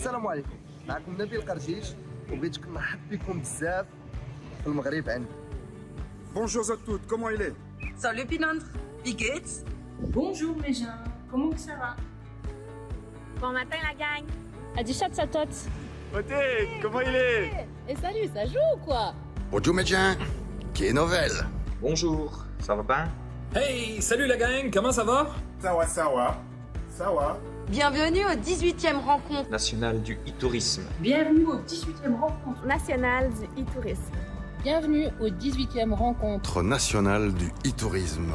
السلام عليكم معكم نبيل قرجيج وبغيتكم نرحب بكم بزاف في المغرب عندنا. Bonjour à toutes, comment il est? Salut Pinandre, wie geht's? Bonjour mes gens, comment ça va? Bon matin la gang. Adichat Satot. Oté, comment il est? Et salut, ça joue ou quoi? Bonjour médecin, qui est nouvelle? Bonjour, ça va bien? Hey, salut la gang, comment ça va? Ça va. Bienvenue au 18e rencontre National du e-tourisme. Bienvenue au 18e rencontre Nationale du e-tourisme. Bienvenue au 18e rencontre National du e-tourisme.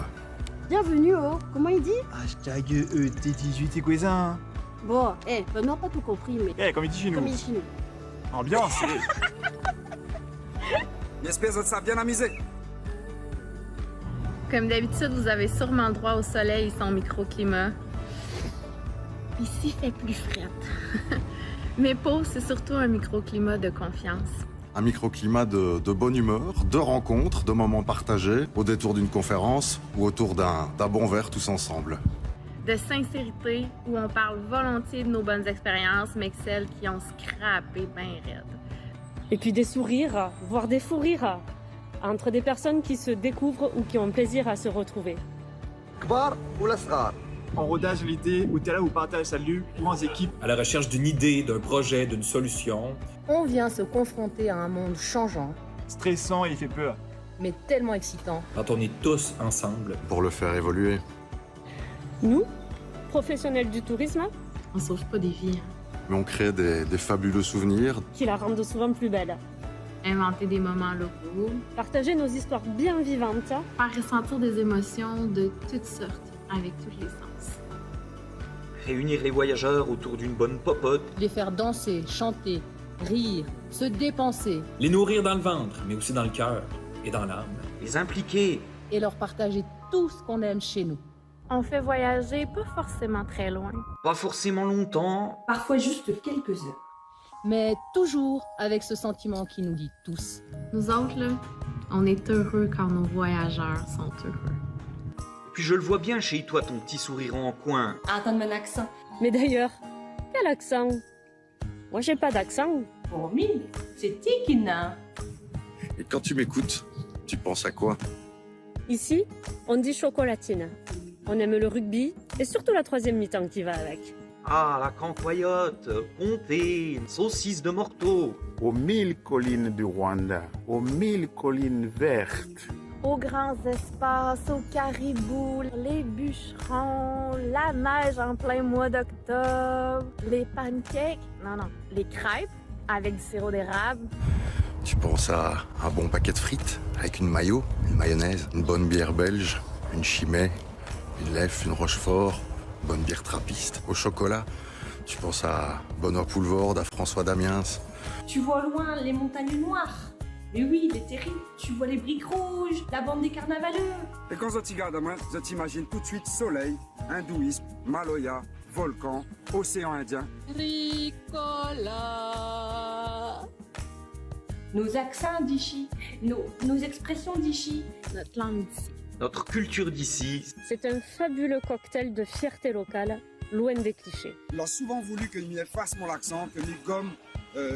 Bienvenue au... Comment il dit? Hashtag ET18 et Cousin. Bon, on n'a pas tout compris, mais... Comme il dit chez nous. Comme il dit chez nous. Ambiance. J'espère que ça a bien amusé. Comme d'habitude, vous avez sûrement le droit au soleil sans microclimat. Ici, il fait plus frais. Mais Pau, c'est surtout un microclimat de confiance. Un microclimat de bonne humeur, de rencontres, de moments partagés, au détour d'une conférence ou autour d'un bon verre tous ensemble. De sincérité, où on parle volontiers de nos bonnes expériences, mais que celles qui ont scrappé bien raide. Et puis des sourires, voire des fous rires, entre des personnes qui se découvrent ou qui ont plaisir à se retrouver. كبار ولا صغار. En rodage l'été, où t'es là où partage salut, ou en équipe. À la recherche d'une idée, d'un projet, d'une solution. On vient se confronter à un monde changeant, Stressant et il fait peur. mais tellement excitant. Quand on est tous ensemble. Pour le faire évoluer. Nous, professionnels du tourisme, On sauve pas des vies. Mais on crée des fabuleux souvenirs, qui la rendent souvent plus belle. Inventer des moments locaux, Partager nos histoires bien vivantes, faire ressentir des émotions de toutes sortes, avec tous les sens. Réunir les voyageurs autour d'une bonne popote. les faire danser, chanter, rire, se dépenser Les nourrir dans le ventre, mais aussi dans le cœur et dans l'âme. Les impliquer. et leur partager tout ce qu'on aime chez nous. On fait voyager pas forcément très loin. Pas forcément longtemps. parfois juste quelques heures. Mais toujours avec ce sentiment qui nous lie tous. Nous autres, là, on est heureux quand nos voyageurs sont heureux. Et puis je le vois bien chez toi, ton petit sourire en coin. Attends mon accent. Mais d'ailleurs, quel accent? Moi, j'ai pas d'accent. Pour mille, c'est Tikina. Et quand tu m'écoutes, tu penses à quoi? Ici, on dit chocolatine. On aime le rugby et surtout la troisième mi-temps qui va avec. Ah, la cancoyote, comté, saucisse de morteau. Aux 1000 collines du Rwanda, aux 1000 collines vertes. Aux grands espaces, aux caribous, les bûcherons, la neige en plein mois d'octobre, les pancakes, les crêpes avec du sirop d'érable. Tu penses à un bon paquet de frites avec une mayo, une mayonnaise, une bonne bière belge, une chimay, une lèvre, une rochefort, une bonne bière trappiste, au chocolat. Tu penses à Benoît Poulvorde, à François Damiens. Tu vois loin les montagnes noires. Mais oui, les terribles. Tu vois les briques rouges, la bande des carnavaleux. Et quand je regarde à moi, je t'imagine tout de suite soleil, hindouisme, Maloya, volcan, océan Indien. Ricola. Nos accents d'ici, nos expressions d'ici. Notre langue d'ici. Notre culture d'ici. C'est un fabuleux cocktail de fierté locale, loin des clichés. Il a souvent voulu que je efface mon accent, que je gomme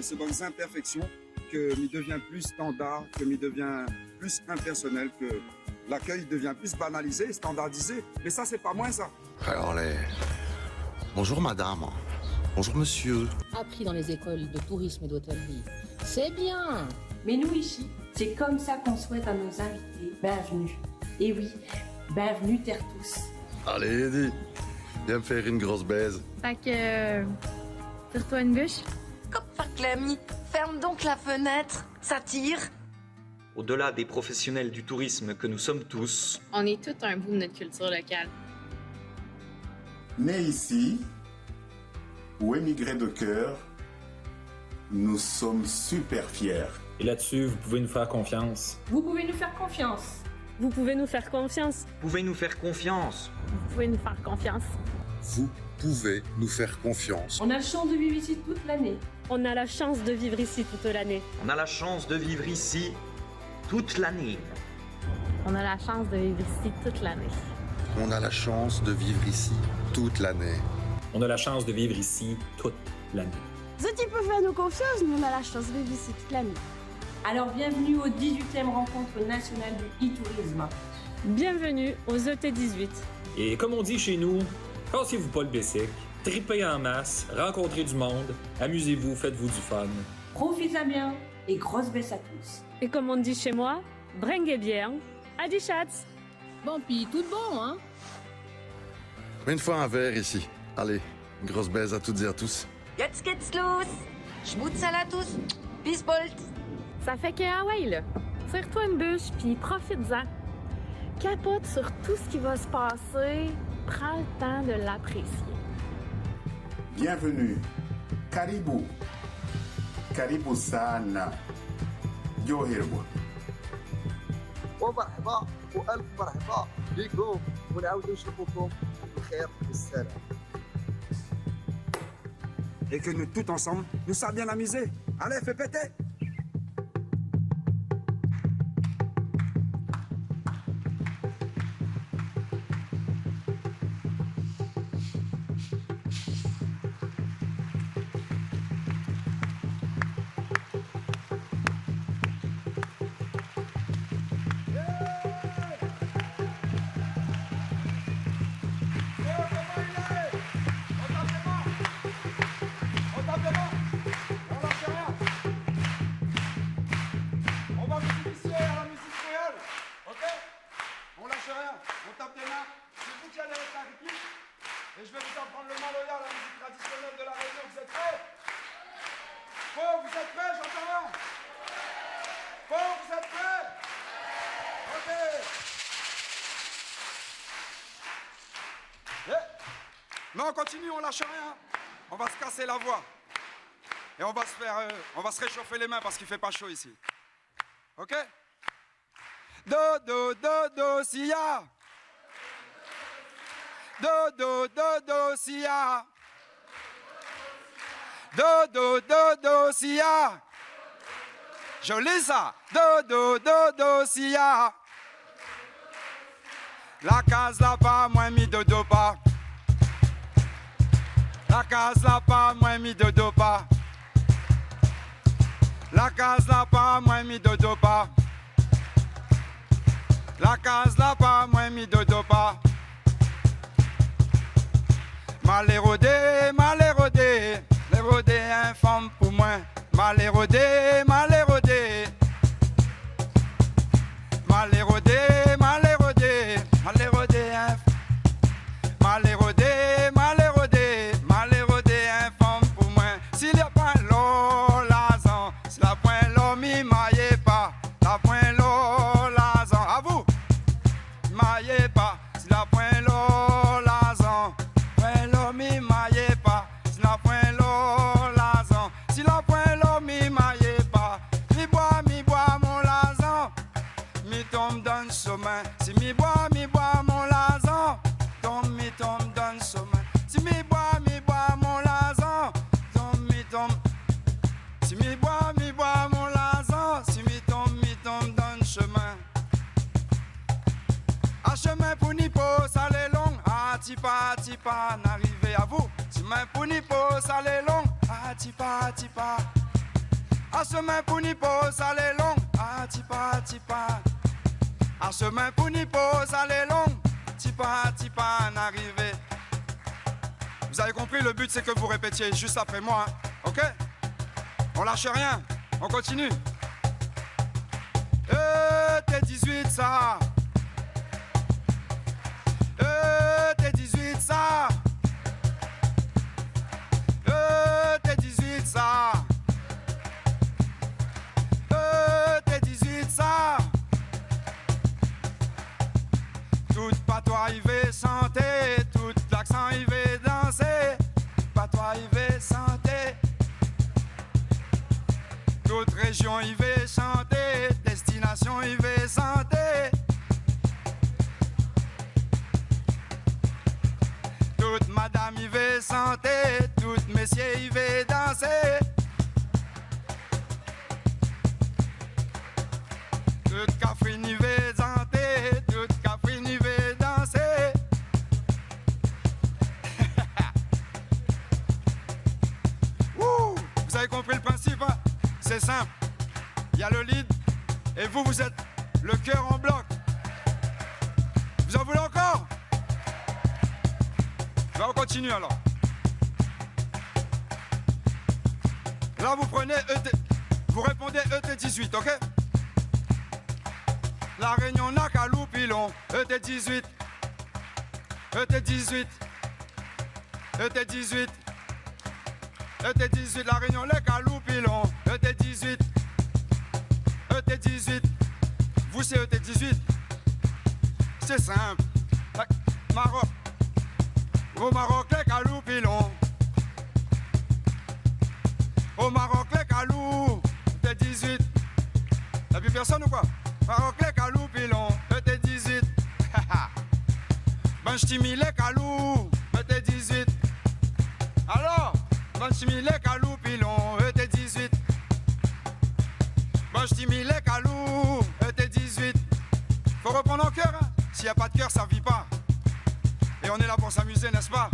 ces bonnes imperfections, que je devienne plus standard, que je devienne plus impersonnel, que l'accueil devient plus banalisé, standardisé. Mais ça, c'est pas moi, ça. Alors bonjour madame, bonjour monsieur. Appris dans les écoles de tourisme et d'hôtellerie. C'est bien. Mais nous ici, c'est comme ça qu'on souhaite à nos invités. Bienvenue. Et oui, bienvenue terre tous. Allez Eddie, viens me faire une grosse baise. Fait que... tire-toi une bûche. Kopfak l'ami, ferme donc la fenêtre, ça tire. Au-delà des professionnels du tourisme que nous sommes tous, On est tout un bout de notre culture locale. Né ici, ou émigré de cœur, nous sommes super fiers. Et là-dessus, vous pouvez nous faire confiance. Vous pouvez nous faire confiance. Vous pouvez nous faire confiance. pouvez nous faire confiance. Vous pouvez nous faire confiance. Vous pouvez nous faire confiance. On a la chance de vivre ici toute l'année. On a la chance de vivre ici toute l'année. On a la chance de vivre ici toute l'année. On a la chance de vivre ici toute l'année. On a la chance de vivre ici toute l'année. On a la chance de vivre ici toute l'année. Tu peux faire nous confiance, nous on a la chance de vivre ici toute l'année. Alors bienvenue au 18e rencontre nationale du e-tourisme. Bienvenue aux ET18. Et comme on dit chez nous, cassez-vous pas le bessic, tripez en masse, rencontrez du monde, amusez-vous, faites-vous du fun. Profitez bien et grosse baisse à tous. Et comme on dit chez moi, bringuez bien, adi chats. Bon, puis tout bon, hein? Une fois un verre ici. Allez, une grosse baise à toutes et à tous. Jetzt geht's los. Schmutzal à tous. Bis bald. Ça fait que, ah ouais, là, tire-toi une bûche, puis profite-en. Capote sur tout ce qui va se passer. Prends le temps de l'apprécier. Bienvenue. Karibu. Karibu sana. Johirwa. ومرحبا والف مرحبا بكم ونعاودوا نشوفكم بالخير والسلام. Et que nous, tout ensemble, nous sommes bien amusés. Allez, fais péter! Non, on continue, on lâche rien. On va se casser la voix. Et on va se réchauffer les mains parce qu'il fait pas chaud ici. Ok? Do, do, do, do, si ya. Do, do, do, do, si ya. Do, do, do, do, si ya. Je lis ça. Do, do, do, do, si ya. La case là-bas, moi mi dodo pas. La case là-bas, moi mi dodo pas. La case là-bas, moi mi dodo pas. La case là-bas, moi mi dodo pas. Mal érodé, l'érodé infâme pour moi. Mal érodé, mal érodé. Mal érodé, mal érodé, mal érodé, mal érodé, mal érodé, mal érodé, infâme pour moi. S'il n'y a pas l'eau, l'azan, si la point l'eau, mi maillez pas, la point l'eau, l'azan, à vous, maillez pas, si la point l'eau, l'azan, point l'eau, mi maillez pas, si la point l'eau, l'azan, si la point l'eau, mi maillez pas, mi bois mon lazan. Mi tombe dans le sommeil. Si mi bois mon lazan. Mi tombe dans le sommeil. Si mi bois mon lazan. Tombe. Si mi bois mon lazan. Si mi tombe dans le chemin. À chemin pour Nipo, ça l'est long. Ah, tipa, n'arrivez à vous. Chemin pour Nipo, ça l'est long. Ah, tipa. À chemin pour Nipo, ça l'est long. Ah, tipa. À chemin pour Nipo, ça l'est long. Tipa, n'arrivez. Vous avez compris, le but c'est que vous répétiez juste après moi, hein. Ok? On lâche rien, on continue. T'es 18 ça. T'es 18 ça. T'es 18 ça. T'es 18 ça. Toute patois il veut chanter, tout l'accent il veut danser. Patois il veut chanter. Toute région il veut chanter, destination il veut chanter. Toute madame il veut chanter, tout messieurs il veut danser. Toute cafrine il veut chanter, toute cafrine il veut danser. Wouh! avez compris le principe, hein? C'est simple. Il y a le lead et vous, vous êtes le cœur en bloc. Vous en voulez encore? Ben, on continue alors. Là, vous prenez ET, vous répondez ET18, ok? La Réunion n'a qu'à Loupilon, ET18, ET18, ET18, ET18, la Réunion n'est qu'à Loupilon, ET18, ET18, vous c'est ET18, c'est simple, Maroc, au Maroc les calous pilons, au Maroc les calous, ET18, y'a plus personne ou quoi? Maroc les calous pilons, ET18, ben j'timi les calous, ET18, alors, ben j'timi les calous pilons, ET18, ben j'timi les calous, ET18, faut reprendre en cœur, hein? S'il n'y a pas de cœur, ça vit pas. Et on est là pour s'amuser, n'est-ce pas?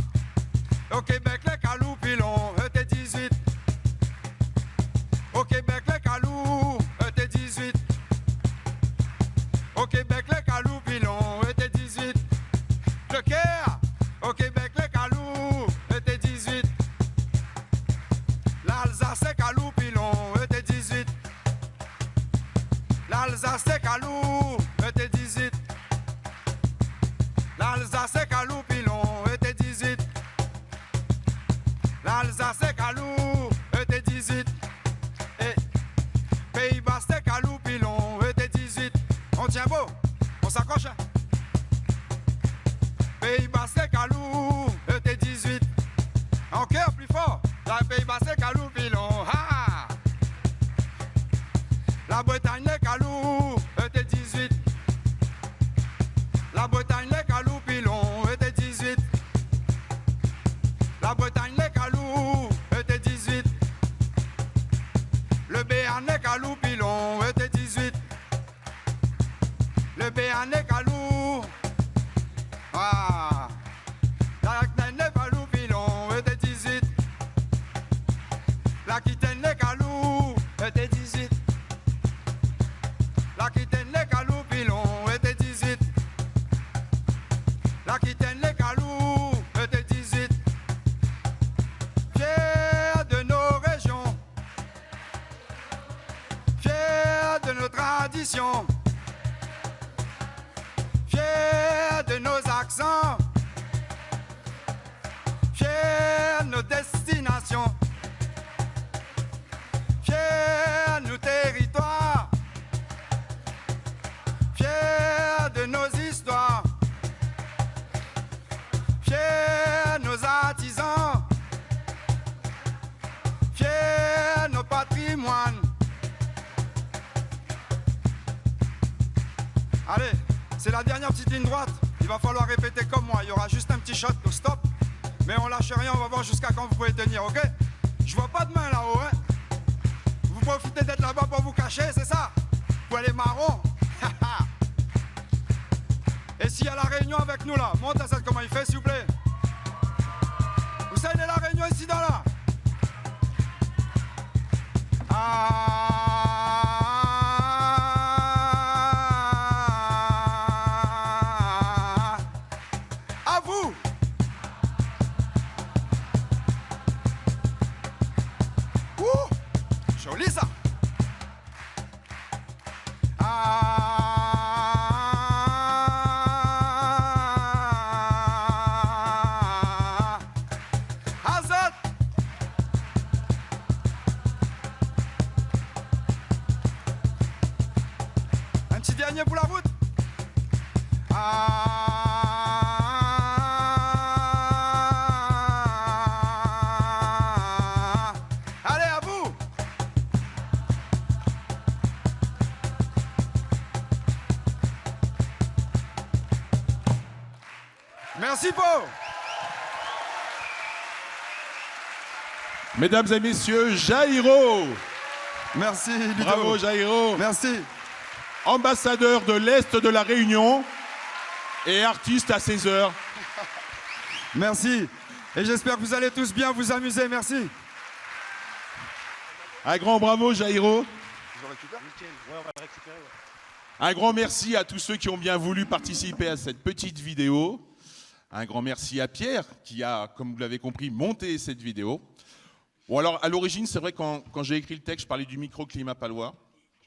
Au Québec, les calous pilons, ET18. Au Québec, les calous, ET18. Au Québec, les calous pilons, ET18. Le Caire, au Québec, les calous, ET18. L'Alsace, les calous pilons, ET18. L'Alsace, les calous, ET18. L'Alsace est calou pilon, ET18. L'Alsace est calou, ET18. Et Pays-Bas c'est calou pilon, ET18. On tient beau, on s'accroche. Hein? Pays-Bas c'est calou, ET18. En cœur plus fort, la Pays-Bas c'est calou pilon. Ha! La Bretagne est calou, ET18. La Bretagne les calous pilons, ET18. La Bretagne les calous, ET18. Le Béarn les calous pilons, ET18. Le Béarn les calous. Ah. L'Aquitaine les calous pilons, ET18. L'Aquitaine les calous, ET18. L'Aquitaine les calous pilons, ET18. L'Aquitaine, les calous, ET18. Fiers de nos régions, fiers de nos traditions, fiers de nos accents, fiers de nos destinations, fiers de nos territoires, fiers de nos histoires. Fiers nos artisans, fiers nos patrimoines. Allez, c'est la dernière petite ligne droite. Il va falloir répéter comme moi. Il y aura juste un petit shot au stop. Mais on lâche rien, on va voir jusqu'à quand vous pouvez tenir, ok? Je vois pas de main là-haut, hein? Vous profitez d'être là-bas pour vous cacher, c'est ça? Pour les marrons. Et s'il y a la Réunion avec nous là, monte à cette comment il fait s'il vous plaît. Vous savez la Réunion ici dans là. À vous. Ouh, joli ça. Dernier pour la route. Allez, à vous. Merci, Pau. Mesdames et messieurs, Jairo. Merci, Ludo. Bravo, Jairo. Merci. Ambassadeur de l'Est de la Réunion et artiste à 16 heures. Merci. Et j'espère que vous allez tous bien vous amuser. Merci. Un grand bravo, Jairo. Je le récupère ? Ouais, on va le récupérer. Ouais. Un grand merci à tous ceux qui ont bien voulu participer à cette petite vidéo. Un grand merci à Pierre qui a, comme vous l'avez compris, monté cette vidéo. Bon alors, à l'origine, c'est vrai, quand j'ai écrit le texte, je parlais du microclimat palois.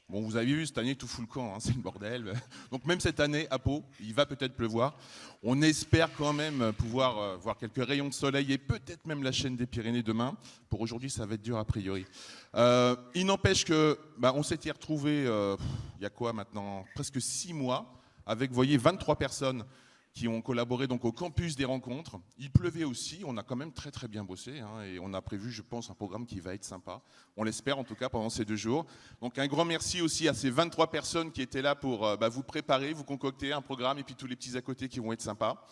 Bon, vous avez vu, cette année, tout fout le camp, hein, c'est le bordel. Donc même cette année, à Pau, il va peut-être pleuvoir. On espère quand même pouvoir voir quelques rayons de soleil et peut-être même la chaîne des Pyrénées demain. Pour aujourd'hui, ça va être dur a priori. Il n'empêche que on s'était retrouvés, il y a quoi maintenant, presque 6 mois, avec, vous voyez, 23 personnes qui ont collaboré donc au campus des rencontres. Il pleuvait aussi, on a quand même très très bien bossé, hein, et on a prévu, je pense, un programme qui va être sympa. On l'espère en tout cas pendant ces 2 jours. Donc un grand merci aussi à ces 23 personnes qui étaient là pour vous préparer, vous concocter un programme et puis tous les petits à côté qui vont être sympas.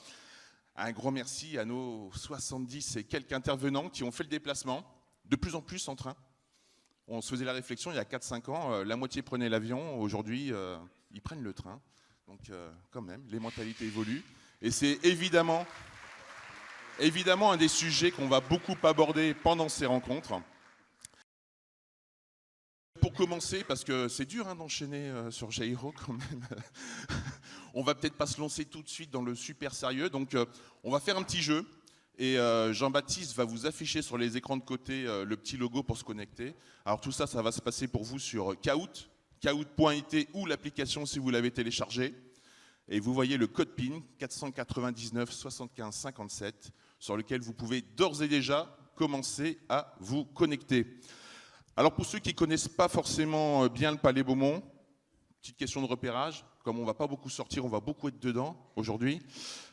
Un grand merci à nos 70 et quelques intervenants qui ont fait le déplacement, de plus en plus en train. On se faisait la réflexion il y a 4-5 ans, la moitié prenait l'avion, aujourd'hui ils prennent le train. Donc quand même, les mentalités évoluent. Et c'est évidemment un des sujets qu'on va beaucoup aborder pendant ces rencontres. Pour commencer, parce que c'est dur d'enchaîner sur Jairo quand même, on va peut-être pas se lancer tout de suite dans le super sérieux. Donc on va faire un petit jeu. Et Jean-Baptiste va vous afficher sur les écrans de côté le petit logo pour se connecter. Alors tout ça, ça va se passer pour vous sur Kahoot. Kahoot.it ou l'application si vous l'avez téléchargée. Et vous voyez le code PIN 499 75 57 sur lequel vous pouvez d'ores et déjà commencer à vous connecter. Alors pour ceux qui ne connaissent pas forcément bien le Palais Beaumont, petite question de repérage, comme on ne va pas beaucoup sortir, on va beaucoup être dedans aujourd'hui.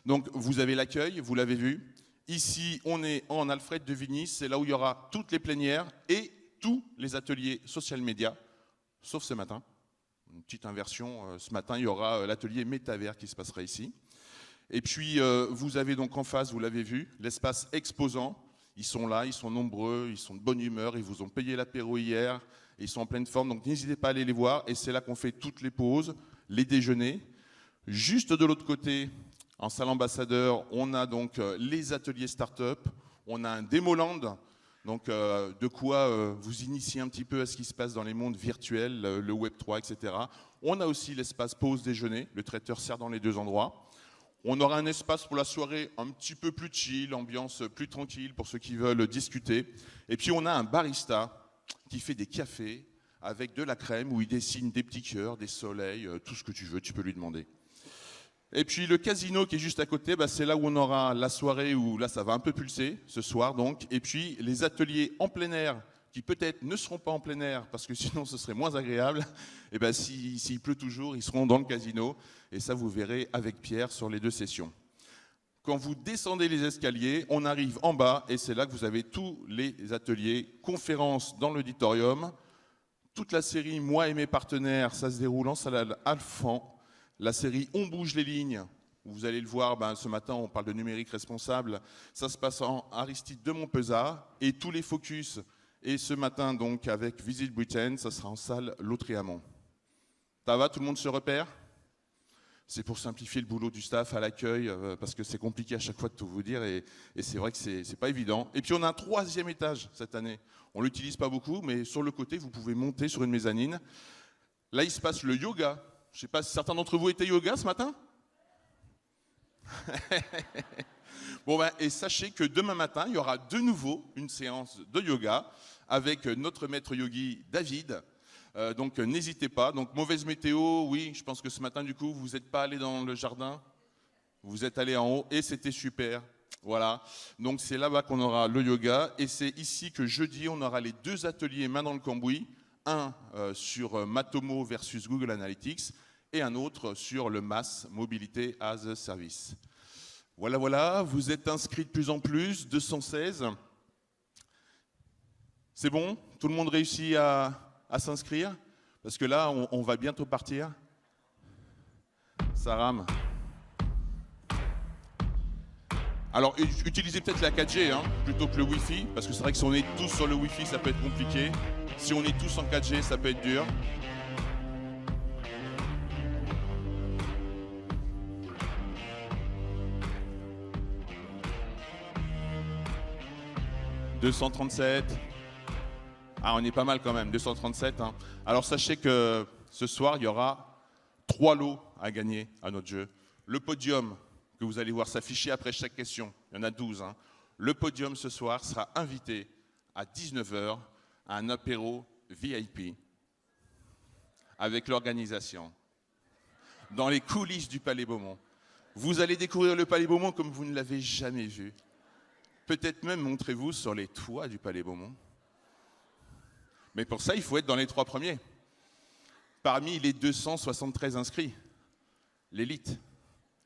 Donc vous avez l'accueil, vous l'avez vu. Ici on est en Alfred de Vigny, c'est là où il y aura toutes les plénières et tous les ateliers social media. Sauf ce matin, une petite inversion, ce matin il y aura l'atelier métavers qui se passera ici. Et puis vous avez donc en face, vous l'avez vu, l'espace exposant. Ils sont là, ils sont nombreux, ils sont de bonne humeur, ils vous ont payé l'apéro hier, et ils sont en pleine forme, donc n'hésitez pas à aller les voir. Et c'est là qu'on fait toutes les pauses, les déjeuners. Juste de l'autre côté, en salle ambassadeur, on a donc les ateliers start-up, on a un Démoland. Donc de quoi vous initier un petit peu à ce qui se passe dans les mondes virtuels, le Web3, etc. On a aussi l'espace pause déjeuner, le traiteur sert dans les 2 endroits. On aura un espace pour la soirée un petit peu plus chill, ambiance plus tranquille pour ceux qui veulent discuter. Et puis on a un barista qui fait des cafés avec de la crème où il dessine des petits cœurs, des soleils, tout ce que tu veux, tu peux lui demander. Et puis le casino qui est juste à côté, c'est là où on aura la soirée où là ça va un peu pulser ce soir donc. Et puis les ateliers en plein air qui peut-être ne seront pas en plein air parce que sinon ce serait moins agréable. Et s'il pleut toujours, ils seront dans le casino et ça vous verrez avec Pierre sur les 2 sessions. Quand vous descendez les escaliers, on arrive en bas et c'est là que vous avez tous les ateliers, conférences dans l'auditorium. Toute la série Moi et mes partenaires, ça se déroule en salle Alphand. La série On bouge les lignes, vous allez le voir, ce matin on parle de numérique responsable, ça se passe en Aristide de Montpezat et tous les focus. Et ce matin donc avec Visit Britain, ça sera en salle Lautréamont. Ça va, tout le monde se repère? C'est pour simplifier le boulot du staff à l'accueil parce que c'est compliqué à chaque fois de tout vous dire et c'est vrai que c'est pas évident. Et puis on a un 3e étage cette année. On l'utilise pas beaucoup, mais sur le côté vous pouvez monter sur une mezzanine. Là il se passe le yoga. Je ne sais pas si certains d'entre vous étaient yoga ce matin. Bon et sachez que demain matin, il y aura de nouveau une séance de yoga avec notre maître yogi David. Donc n'hésitez pas. Donc mauvaise météo, oui, je pense que ce matin du coup, vous n'êtes pas allé dans le jardin. Vous êtes allé en haut et c'était super. Voilà. Donc c'est là-bas qu'on aura le yoga et c'est ici que jeudi, on aura les 2 ateliers main dans le cambouis. Un sur Matomo versus Google Analytics et un autre sur le MaaS, Mobilité as a Service. Voilà, vous êtes inscrits de plus en plus, 216. C'est bon? Tout le monde réussit à s'inscrire? Parce que là, on va bientôt partir. Ça rame. Alors, utilisez peut-être la 4G plutôt que le Wi-Fi, parce que c'est vrai que si on est tous sur le Wi-Fi, ça peut être compliqué. Si on est tous en 4G, ça peut être dur. « 237. Ah, on est pas mal quand même, 237. Hein. Alors sachez que ce soir, il y aura 3 lots à gagner à notre jeu. Le podium, que vous allez voir s'afficher après chaque question, il y en a 12. Hein. Le podium ce soir sera invité à 19h à un apéro VIP avec l'organisation dans les coulisses du Palais Beaumont. Vous allez découvrir le Palais Beaumont comme vous ne l'avez jamais vu. Peut-être même montrez-vous sur les toits du Palais Beaumont. Mais pour ça, il faut être dans les 3 premiers. Parmi les 273 inscrits, l'élite,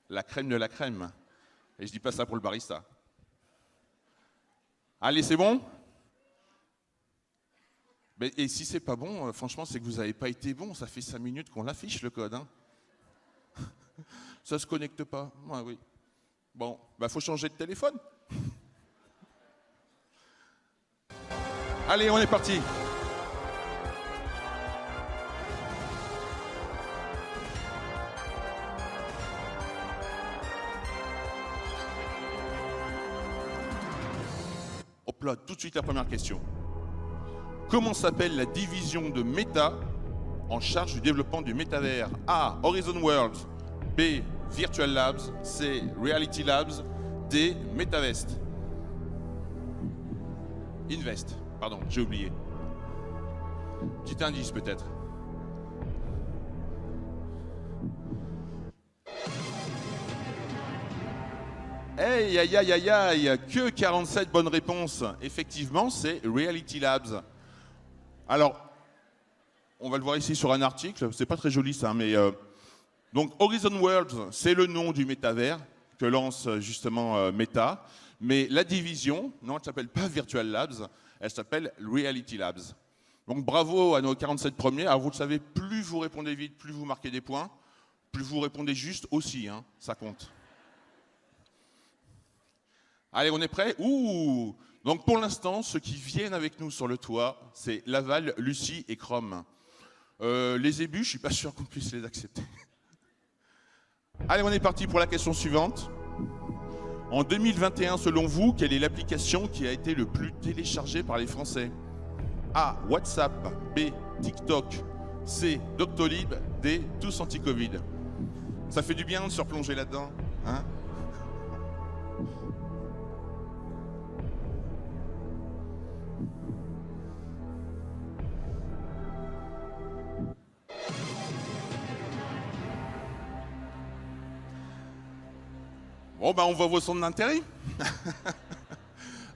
la crème de la crème. Et je dis pas ça pour le barista. Allez, c'est bon ? Et si c'est pas bon, franchement, c'est que vous n'avez pas été bon. Ça fait 5 minutes qu'on l'affiche, le code. Hein. Ça se connecte pas. Ouais, oui. Bon, faut changer de téléphone. Allez, on est parti. Hop là, tout de suite la première question. Comment s'appelle la division de Meta en charge du développement du métavers? A. Horizon Worlds. B. Virtual Labs. C. Reality Labs. D. Metavest. Invest. Pardon, j'ai oublié. Petit indice peut-être. Aïe, aïe, aïe, aïe, aïe, que 47 bonnes réponses. Effectivement, c'est Reality Labs. Alors, on va le voir ici sur un article, c'est pas très joli ça, mais... donc, Horizon Worlds, c'est le nom du métavers que lance justement Meta, mais la division, non, elle ne s'appelle pas Virtual Labs, elle s'appelle Reality Labs. Donc, bravo à nos 47 premiers. Alors, vous le savez, plus vous répondez vite, plus vous marquez des points, plus vous répondez juste aussi, hein, ça compte. Allez, on est prêts? Ouh! Donc pour l'instant, ceux qui viennent avec nous sur le toit, c'est Laval, Lucie et Chrome. Les ébus, je ne suis pas sûr qu'on puisse les accepter. Allez, on est parti pour la question suivante. En 2021, selon vous, quelle est l'application qui a été le plus téléchargée par les Français? A. WhatsApp. B. TikTok. C. Doctolib. D. Tous anti-Covid. Ça fait du bien de se replonger là-dedans, hein? Bon, on voit vos centres d'intérêt.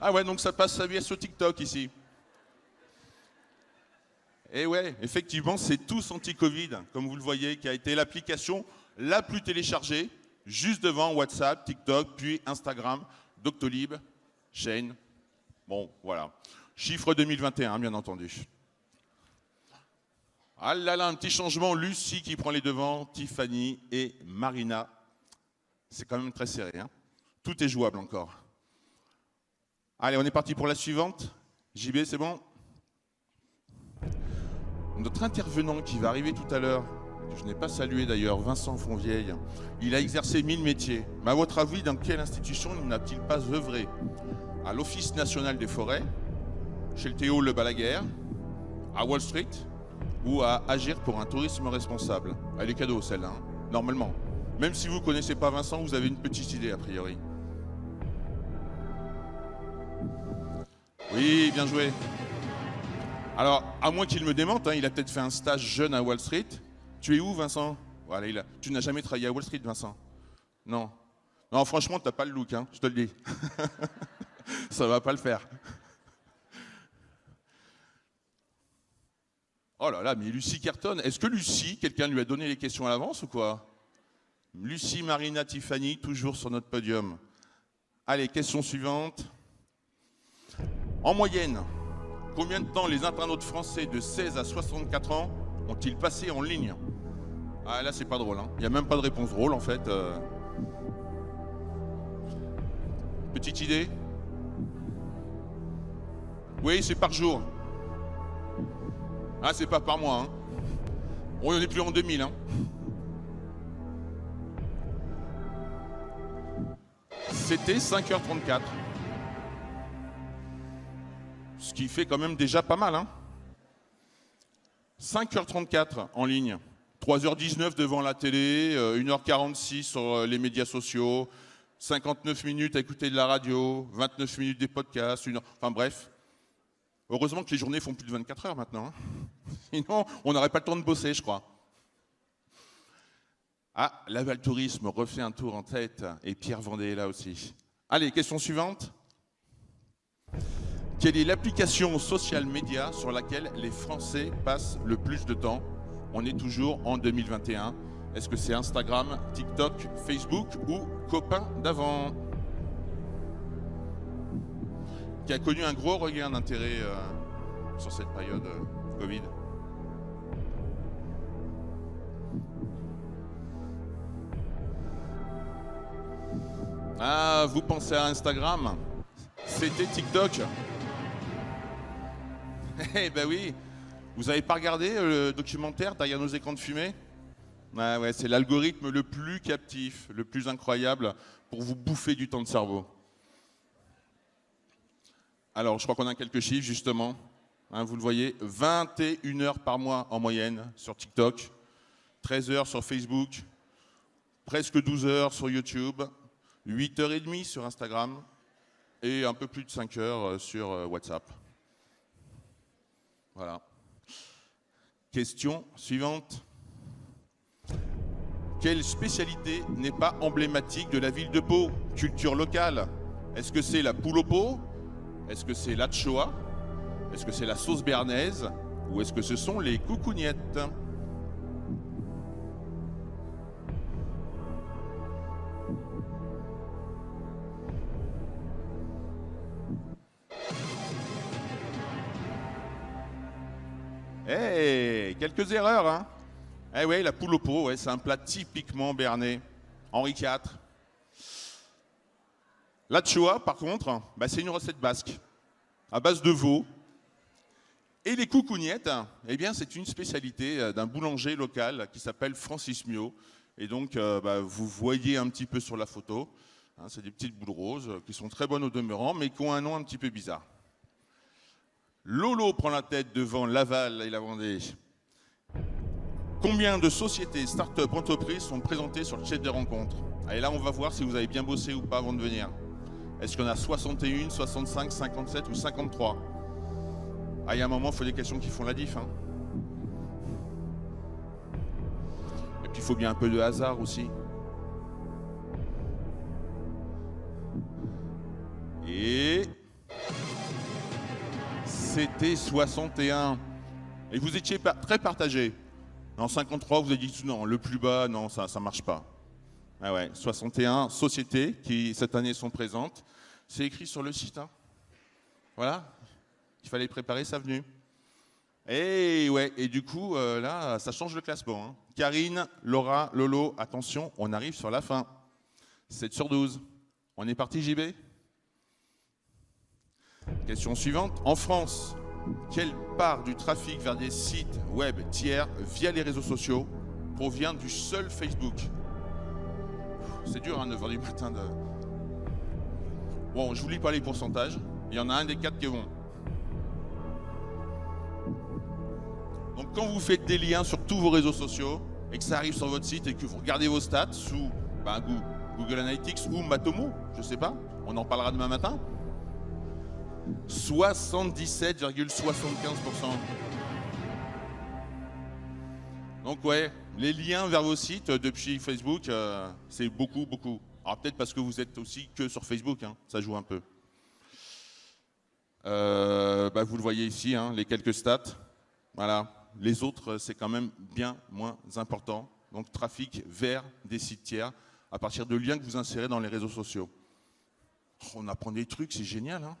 Ah ouais, donc ça passe sa vie sur TikTok ici. Et ouais, effectivement, c'est Tous anti-Covid, comme vous le voyez, qui a été l'application la plus téléchargée, juste devant WhatsApp, TikTok, puis Instagram, Doctolib, Shane. Bon, voilà. Chiffre 2021, bien entendu. Ah là là, un petit changement. Lucie qui prend les devants, Tiffany et Marina. C'est quand même très serré, hein. Tout est jouable encore. Allez, on est parti pour la suivante. JB, c'est bon? Notre intervenant qui va arriver tout à l'heure, que je n'ai pas salué d'ailleurs, Vincent Fonvieille, il a exercé 1000 métiers. Mais à votre avis, dans quelle institution n'a-t-il pas œuvré? À l'Office national des forêts, chez le Théo Le Balaguer, à Wall Street ou à Agir pour un tourisme responsable? Elle est cadeau celle-là, hein, normalement. Même si vous ne connaissez pas Vincent, vous avez une petite idée a priori. Oui, bien joué. Alors, à moins qu'il me démente, hein, il a peut-être fait un stage jeune à Wall Street. Tu es où, Vincent? Voilà, tu n'as jamais travaillé à Wall Street, Vincent? Non. Non, franchement, tu n'as pas le look, hein, je te le dis. Ça va pas le faire. Oh là là, mais Lucie cartonne. Est-ce que Lucie, quelqu'un lui a donné les questions à l'avance ou quoi? Lucie, Marina, Tiffany, toujours sur notre podium. Allez, question suivante. En moyenne, combien de temps les internautes français de 16 à 64 ans ont-ils passé en ligne? Ah là, c'est pas drôle, hein. Il n'y a même pas de réponse drôle en fait. Petite idée? Oui, c'est par jour. Ah, c'est pas par mois, hein. On n'est plus en 2000, hein. C'était 5h34. Ce qui fait quand même déjà pas mal, hein. 5h34 en ligne, 3h19 devant la télé, 1h46 sur les médias sociaux, 59 minutes à écouter de la radio, 29 minutes des podcasts, enfin bref. Heureusement que les journées font plus de 24 heures maintenant. Hein. Sinon, on n'aurait pas le temps de bosser, je crois. Ah, Laval Tourisme refait un tour en tête et Pierre Vendée est là aussi. Allez, question suivante. Quelle est l'application social média sur laquelle les Français passent le plus de temps? On est toujours en 2021. Est-ce que c'est Instagram, TikTok, Facebook ou Copain d'avant? Qui a connu un gros regain d'intérêt sur cette période Covid. Ah, vous pensez à Instagram? C'était TikTok. Eh ben oui, vous n'avez pas regardé le documentaire derrière nos écrans de fumée? Ouais, c'est l'algorithme le plus captif, le plus incroyable pour vous bouffer du temps de cerveau. Alors, je crois qu'on a quelques chiffres justement. Hein, vous le voyez, 21 heures par mois en moyenne sur TikTok, 13 heures sur Facebook, presque 12 heures sur YouTube, 8h30 sur Instagram et un peu plus de 5 heures sur WhatsApp. Voilà. Question suivante. Quelle spécialité n'est pas emblématique de la ville de Pau? Culture locale. Est-ce que c'est la poule au pot? Est-ce que c'est l'atchoa? Est-ce que c'est la sauce béarnaise? Ou est-ce que ce sont les coucougnettes? Eh, quelques erreurs, hein? Eh oui, la poule au pot, ouais, c'est un plat typiquement béarnais. Henri IV. L'atchoa, par contre, bah, c'est une recette basque, à base de veau. Et les coucougnettes, eh bien, c'est une spécialité d'un boulanger local qui s'appelle Francis Mio. Et donc, bah, vous voyez un petit peu sur la photo, hein, c'est des petites boules roses qui sont très bonnes au demeurant, mais qui ont un nom un petit peu bizarre. Lolo prend la tête devant Laval et la Vendée. Combien de sociétés, start-up, entreprises sont présentées sur le chat des rencontres? Et là, on va voir si vous avez bien bossé ou pas avant de venir. Est-ce qu'il y en a 61, 65, 57 ou 53? Ah, il y a un moment, il faut des questions qui font la diff. Hein. Et puis, il faut bien un peu de hasard aussi. Et... c'était 61. Et vous étiez très partagé. En 53, vous avez dit non, le plus bas, non, ça ne marche pas. Ah ouais, 61 sociétés qui, cette année, sont présentes. C'est écrit sur le site. Hein. Voilà, il fallait préparer sa venue. Et ouais, et du coup, là, ça change le classement. Hein. Karine, Laura, Lolo, attention, on arrive sur la fin. 7 sur 12. On est parti, JB? Question suivante. En France, quelle part du trafic vers des sites web tiers via les réseaux sociaux provient du seul Facebook? C'est dur, hein, 9h du matin. Bon, je vous lis pas les pourcentages. Il y en a un des 4 qui est bon. Donc, quand vous faites des liens sur tous vos réseaux sociaux et que ça arrive sur votre site et que vous regardez vos stats sous Google Analytics ou Matomo, je sais pas, on en parlera demain matin. 77,75%. Donc ouais, les liens vers vos sites depuis Facebook, c'est beaucoup. Alors peut-être parce que vous êtes aussi que sur Facebook, hein, ça joue un peu. Bah, vous le voyez ici, hein, les quelques stats. Voilà, les autres, c'est quand même bien moins important. Donc trafic vers des sites tiers à partir de liens que vous insérez dans les réseaux sociaux. On apprend des trucs, c'est génial, hein.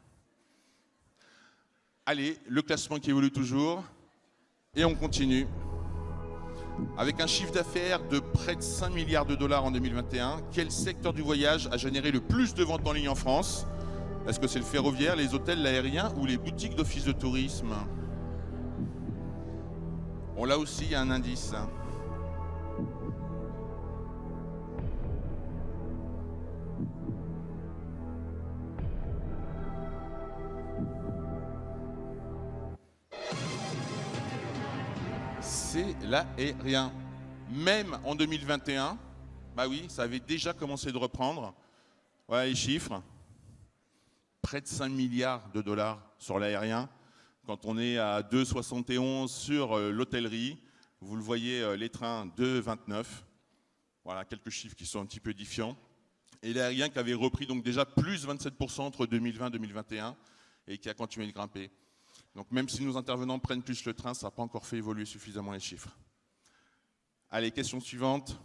Allez, le classement qui évolue toujours. Et on continue. Avec un chiffre d'affaires de près de 5 milliards de dollars en 2021, quel secteur du voyage a généré le plus de ventes en ligne en France? Est-ce que c'est le ferroviaire, les hôtels, l'aérien ou les boutiques d'office de tourisme? Bon, là aussi, il y a un indice. c'est l'aérien. Même en 2021, bah oui, ça avait déjà commencé de reprendre. Voilà les chiffres. Près de 5 milliards de dollars sur l'aérien. Quand on est à 2,71 sur l'hôtellerie, vous le voyez, les trains 2,29. Voilà, quelques chiffres qui sont un petit peu édifiants. Et l'aérien qui avait repris donc déjà plus 27% entre 2020 et 2021 et qui a continué de grimper. Donc même si nos intervenants prennent plus le train, ça n'a pas encore fait évoluer suffisamment les chiffres. Allez, question suivante.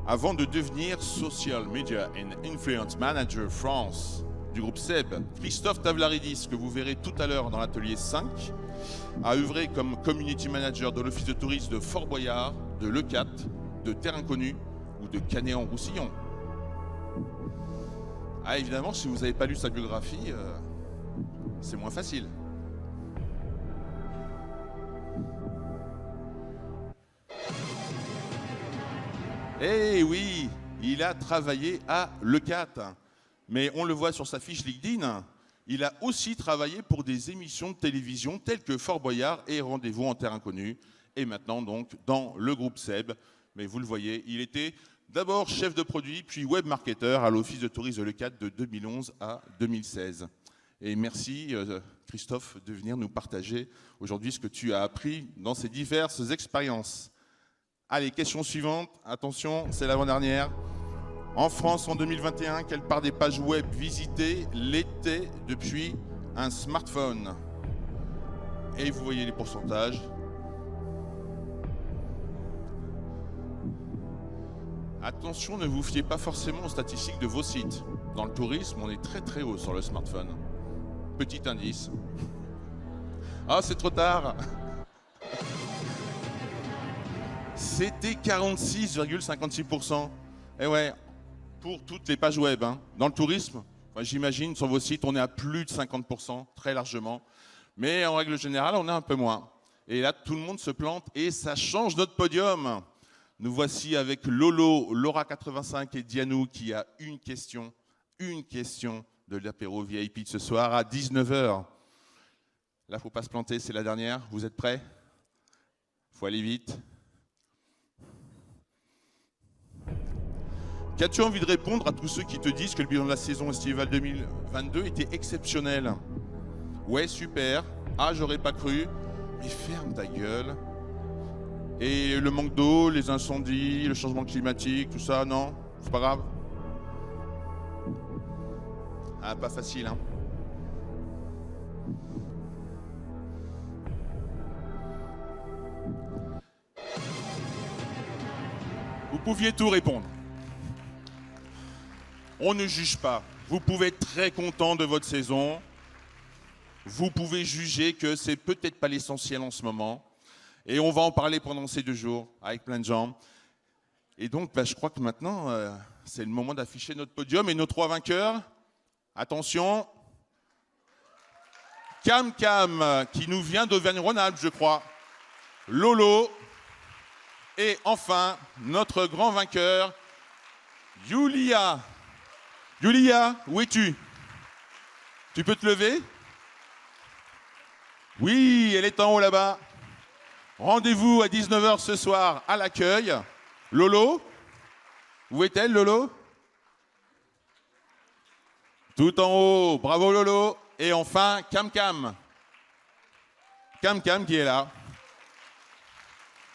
Avant de devenir Social Media and Influence Manager France du groupe SEB, Christophe Tavlaridis, que vous verrez tout à l'heure dans l'atelier 5, a œuvré comme Community Manager de l'Office de tourisme de Fort Boyard, de Leucate, de Terre Inconnue ou de Canet-en-Roussillon. Ah, évidemment, si vous n'avez pas lu sa biographie, c'est moins facile. Eh oui, il a travaillé à Leucate. Mais on le voit sur sa fiche LinkedIn, il a aussi travaillé pour des émissions de télévision telles que Fort Boyard et Rendez-vous en Terre Inconnue. Et maintenant donc dans le groupe SEB. Mais vous le voyez, il était d'abord chef de produit, puis web marketeur à l'Office de tourisme de Leucate de 2011 à 2016. Et merci Christophe de venir nous partager aujourd'hui ce que tu as appris dans ces diverses expériences. Allez, question suivante. Attention, c'est l'avant-dernière. En France, en 2021, quelle part des pages web visitées l'était depuis un smartphone? Et vous voyez les pourcentages. Attention, ne vous fiez pas forcément aux statistiques de vos sites. Dans le tourisme, on est très très haut sur le smartphone. Petit indice. Ah, c'est trop tard. C'était 46,56%. Et ouais, pour toutes les pages web. Hein. Dans le tourisme, enfin, j'imagine, sur vos sites, on est à plus de 50%, très largement. Mais en règle générale, on est un peu moins. Et là, tout le monde se plante et ça change notre podium. Nous voici avec Lolo, Laura85 et Dianou qui a une question de l'apéro VIP de ce soir à 19h. Là, il ne faut pas se planter, c'est la dernière. Vous êtes prêts? Il faut aller vite. Qu'as-tu envie de répondre à tous ceux qui te disent que le bilan de la saison estivale 2022 était exceptionnel? Ouais, super. Ah, j'aurais pas cru. Mais ferme ta gueule. Et le manque d'eau, les incendies, le changement climatique, tout ça, non? C'est pas grave? Ah, pas facile, hein? Vous pouviez tout répondre. On ne juge pas. Vous pouvez être très content de votre saison. Vous pouvez juger que c'est peut-être pas l'essentiel en ce moment. Et on va en parler pendant ces 2 jours avec plein de gens. Et donc, je crois que maintenant, c'est le moment d'afficher notre podium et nos 3 vainqueurs. Attention. Cam Cam, qui nous vient d'Auvergne-Rhône-Alpes, je crois. Lolo. Et enfin, notre grand vainqueur, Yulia. Yulia, où es-tu? Tu peux te lever? Oui, elle est en haut là-bas. Rendez-vous à 19h ce soir à l'accueil. Lolo, où est-elle, Lolo? Tout en haut, bravo Lolo. Et enfin, Cam Cam. Cam Cam qui est là.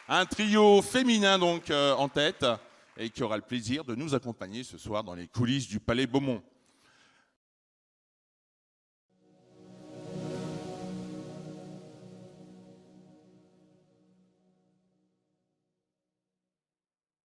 Un trio féminin donc en tête et qui aura le plaisir de nous accompagner ce soir dans les coulisses du Palais Beaumont.